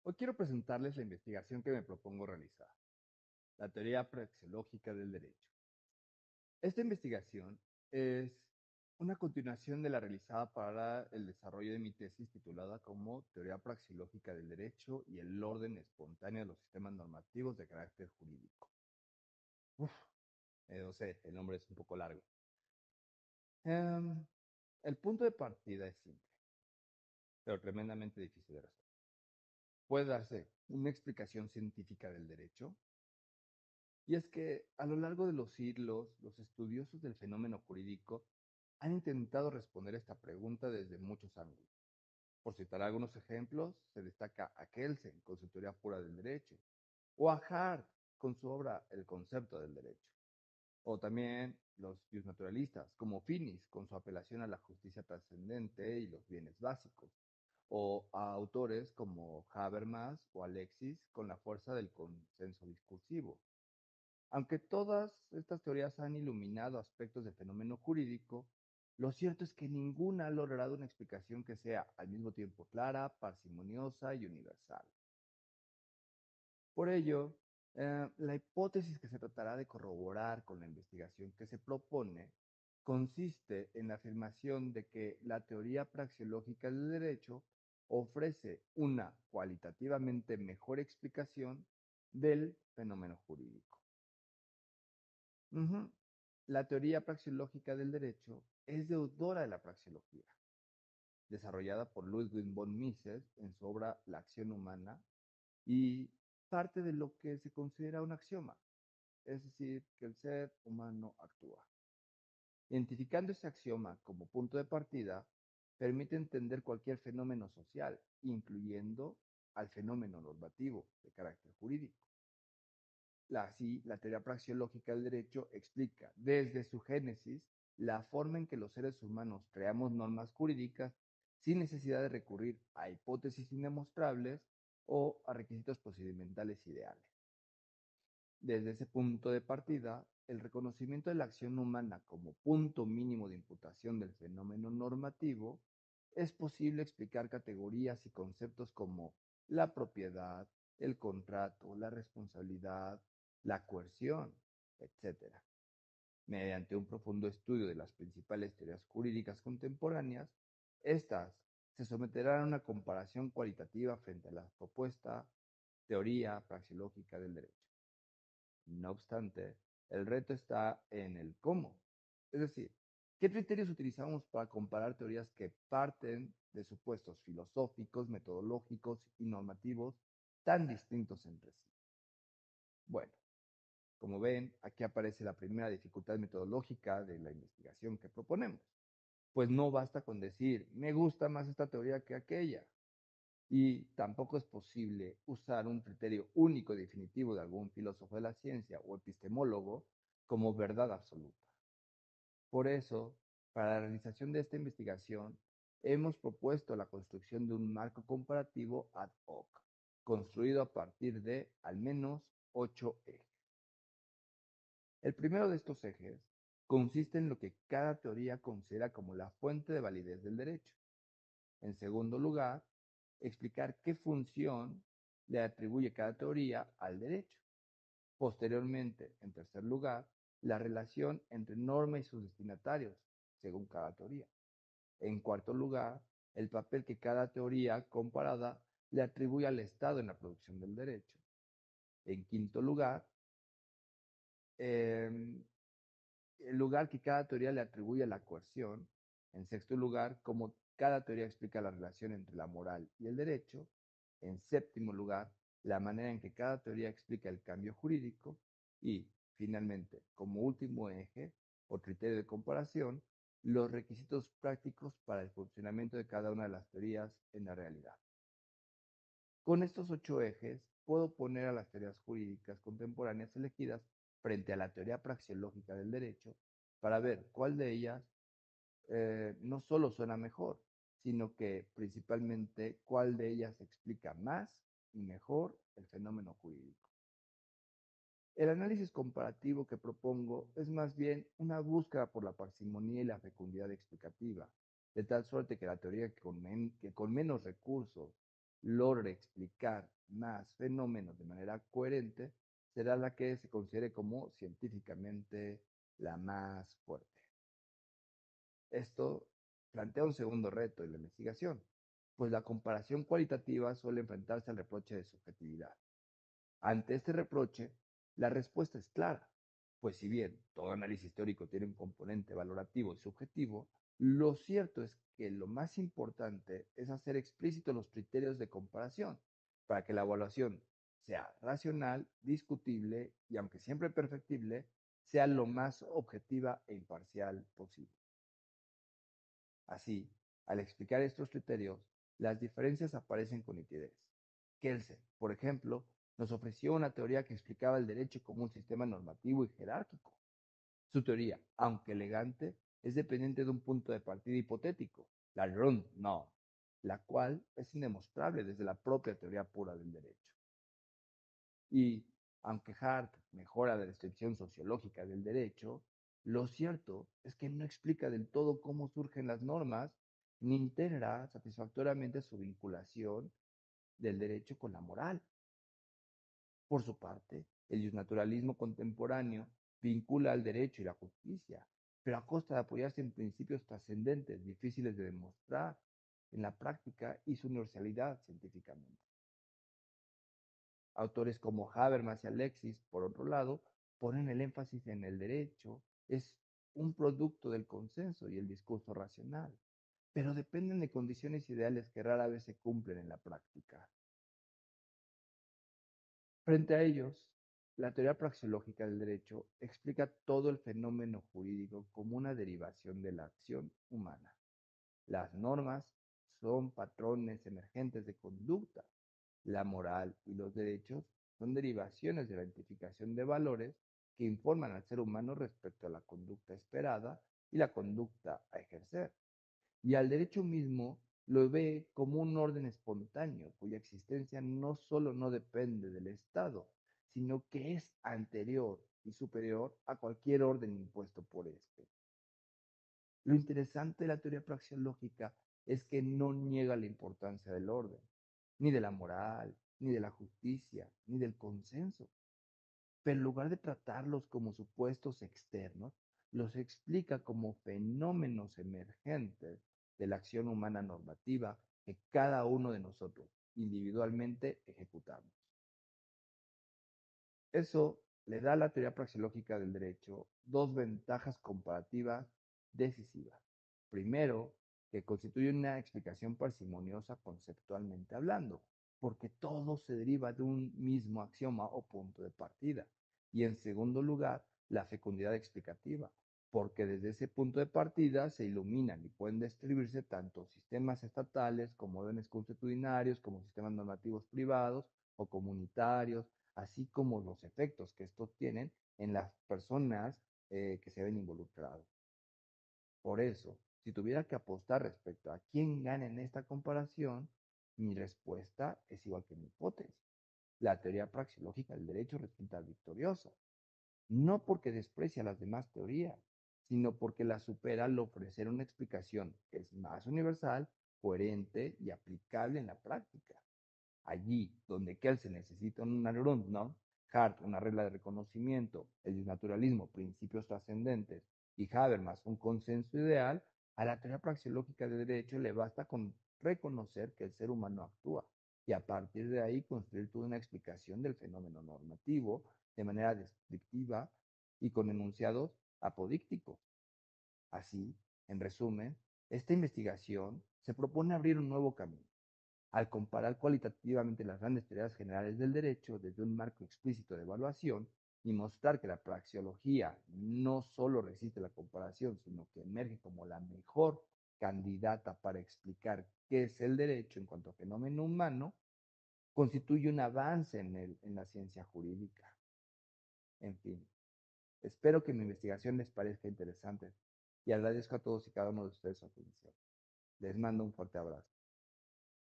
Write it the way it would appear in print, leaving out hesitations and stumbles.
Hoy quiero presentarles la investigación que me propongo realizar, la teoría praxeológica del derecho. Esta investigación es una continuación de la realizada para el desarrollo de mi tesis titulada como Teoría praxeológica del derecho y el orden espontáneo de los sistemas normativos de carácter jurídico. Uf, no sé, el nombre es un poco largo. Em, el punto de partida es simple, pero tremendamente difícil de resolver. Puede darse una explicación científica del derecho. Y es que a lo largo de los siglos, los estudiosos del fenómeno jurídico han intentado responder esta pregunta desde muchos ángulos. Por citar algunos ejemplos, se destaca a Kelsen con su teoría pura del derecho, o a Hart con su obra El concepto del derecho, o también los naturalistas como Finis con su apelación a la justicia trascendente y los bienes básicos, o a autores como Habermas o Alexis con la fuerza del consenso discursivo. Aunque todas estas teorías han iluminado aspectos del fenómeno jurídico, lo cierto es que ninguna ha logrado una explicación que sea al mismo tiempo clara, parsimoniosa y universal. Por ello, la hipótesis que se tratará de corroborar con la investigación que se propone consiste en la afirmación de que la teoría praxeológica del derecho ofrece una cualitativamente mejor explicación del fenómeno jurídico. Ujú. La teoría praxeológica del derecho es deudora de la praxeología, desarrollada por Ludwig von Mises en su obra La acción humana y parte de lo que se considera un axioma, es decir, que el ser humano actúa. Identificando ese axioma como punto de partida, permite entender cualquier fenómeno social, incluyendo al fenómeno normativo de carácter jurídico. Así, la teoría praxeológica del derecho explica desde su génesis la forma en que los seres humanos creamos normas jurídicas sin necesidad de recurrir a hipótesis indemostrables o a requisitos procedimentales ideales. Desde ese punto de partida, el reconocimiento de la acción humana como punto mínimo de imputación del fenómeno normativo, es posible explicar categorías y conceptos como la propiedad, el contrato, la responsabilidad, la coerción, etcétera. Mediante un profundo estudio de las principales teorías jurídicas contemporáneas, estas se someterán a una comparación cualitativa frente a la propuesta teoría praxeológica del derecho. No obstante, el reto está en el cómo. Es decir, ¿qué criterios utilizamos para comparar teorías que parten de supuestos filosóficos, metodológicos y normativos tan distintos entre sí? Bueno, como ven, aquí aparece la primera dificultad metodológica de la investigación que proponemos. Pues no basta con decir, me gusta más esta teoría que aquella. Y tampoco es posible usar un criterio único y definitivo de algún filósofo de la ciencia o epistemólogo como verdad absoluta. Por eso, para la realización de esta investigación, hemos propuesto la construcción de un marco comparativo ad hoc, construido a partir de al menos 8 ejes. El primero de estos ejes consiste en lo que cada teoría considera como la fuente de validez del derecho. En segundo lugar, explicar qué función le atribuye cada teoría al derecho. Posteriormente, en tercer lugar, la relación entre norma y sus destinatarios, según cada teoría. En cuarto lugar, el papel que cada teoría comparada le atribuye al Estado en la producción del derecho. En quinto lugar, el lugar que cada teoría le atribuye a la coerción. En sexto lugar, cómo cada teoría explica la relación entre la moral y el derecho. En séptimo lugar, la manera en que cada teoría explica el cambio jurídico. Y, finalmente, como último eje o criterio de comparación, los requisitos prácticos para el funcionamiento de cada una de las teorías en la realidad. Con estos 8 ejes, puedo poner a las teorías jurídicas contemporáneas elegidas frente a la teoría praxeológica del derecho para ver cuál de ellas no solo suena mejor, sino que principalmente cuál de ellas explica más y mejor el fenómeno jurídico. El análisis comparativo que propongo es más bien una búsqueda por la parsimonía y la fecundidad explicativa, de tal suerte que la teoría que con menos recursos logre explicar más fenómenos de manera coherente, será la que se considere como científicamente la más fuerte. Esto plantea un segundo reto en la investigación, pues la comparación cualitativa suele enfrentarse al reproche de subjetividad. Ante este reproche, la respuesta es clara, pues si bien todo análisis teórico tiene un componente valorativo y subjetivo, lo cierto es que lo más importante es hacer explícitos los criterios de comparación para que la evaluación sea racional, discutible y, aunque siempre perfectible, sea lo más objetiva e imparcial posible. Así, al explicar estos criterios, las diferencias aparecen con nitidez. Kelsen, por ejemplo, nos ofreció una teoría que explicaba el derecho como un sistema normativo y jerárquico. Su teoría, aunque elegante, es dependiente de un punto de partida hipotético, la Grundnorm, la cual es indemostrable desde la propia teoría pura del derecho. Y, aunque Hart mejora la descripción sociológica del derecho, lo cierto es que no explica del todo cómo surgen las normas, ni integra satisfactoriamente su vinculación del derecho con la moral. Por su parte, el justnaturalismo contemporáneo vincula al derecho y la justicia, pero a costa de apoyarse en principios trascendentes, difíciles de demostrar en la práctica y su universalidad científicamente. Autores como Habermas y Alexis, por otro lado, ponen el énfasis en el derecho, es un producto del consenso y el discurso racional, pero dependen de condiciones ideales que rara vez se cumplen en la práctica. Frente a ellos, la teoría praxeológica del derecho explica todo el fenómeno jurídico como una derivación de la acción humana. Las normas son patrones emergentes de conducta. La moral y los derechos son derivaciones de la identificación de valores que informan al ser humano respecto a la conducta esperada y la conducta a ejercer. Y al derecho mismo lo ve como un orden espontáneo, cuya existencia no solo no depende del Estado, sino que es anterior y superior a cualquier orden impuesto por éste. Lo interesante de la teoría praxeológica es que no niega la importancia del orden, ni de la moral, ni de la justicia, ni del consenso. Pero en lugar de tratarlos como supuestos externos, los explica como fenómenos emergentes de la acción humana normativa que cada uno de nosotros individualmente ejecutamos. Eso le da a la teoría praxeológica del derecho dos ventajas comparativas decisivas. Primero, que constituye una explicación parsimoniosa conceptualmente hablando, porque todo se deriva de un mismo axioma o punto de partida. Y en segundo lugar, la fecundidad explicativa, porque desde ese punto de partida se iluminan y pueden describirse tanto sistemas estatales como órdenes consuetudinarios, como sistemas normativos privados o comunitarios, así como los efectos que estos tienen en las personas que se ven involucradas. Por eso, si tuviera que apostar respecto a quién gana en esta comparación, mi respuesta es igual que mi hipótesis. La teoría praxeológica del derecho resulta victoriosa, no porque desprecia las demás teorías, sino porque la supera al ofrecer una explicación que es más universal, coherente y aplicable en la práctica. Allí donde Kelsen necesita una Grundnorm, Hart una regla de reconocimiento, el naturalismo principios trascendentes y Habermas un consenso ideal, a la teoría praxeológica de derecho le basta con reconocer que el ser humano actúa y a partir de ahí construir toda una explicación del fenómeno normativo de manera descriptiva y con enunciados apodícticos. Así, en resumen, esta investigación se propone abrir un nuevo camino al comparar cualitativamente las grandes teorías generales del derecho desde un marco explícito de evaluación y mostrar que la praxeología no solo resiste la comparación, sino que emerge como la mejor candidata para explicar qué es el derecho en cuanto a fenómeno humano, constituye un avance en la ciencia jurídica. En fin, espero que mi investigación les parezca interesante y agradezco a todos y cada uno de ustedes su atención. Les mando un fuerte abrazo.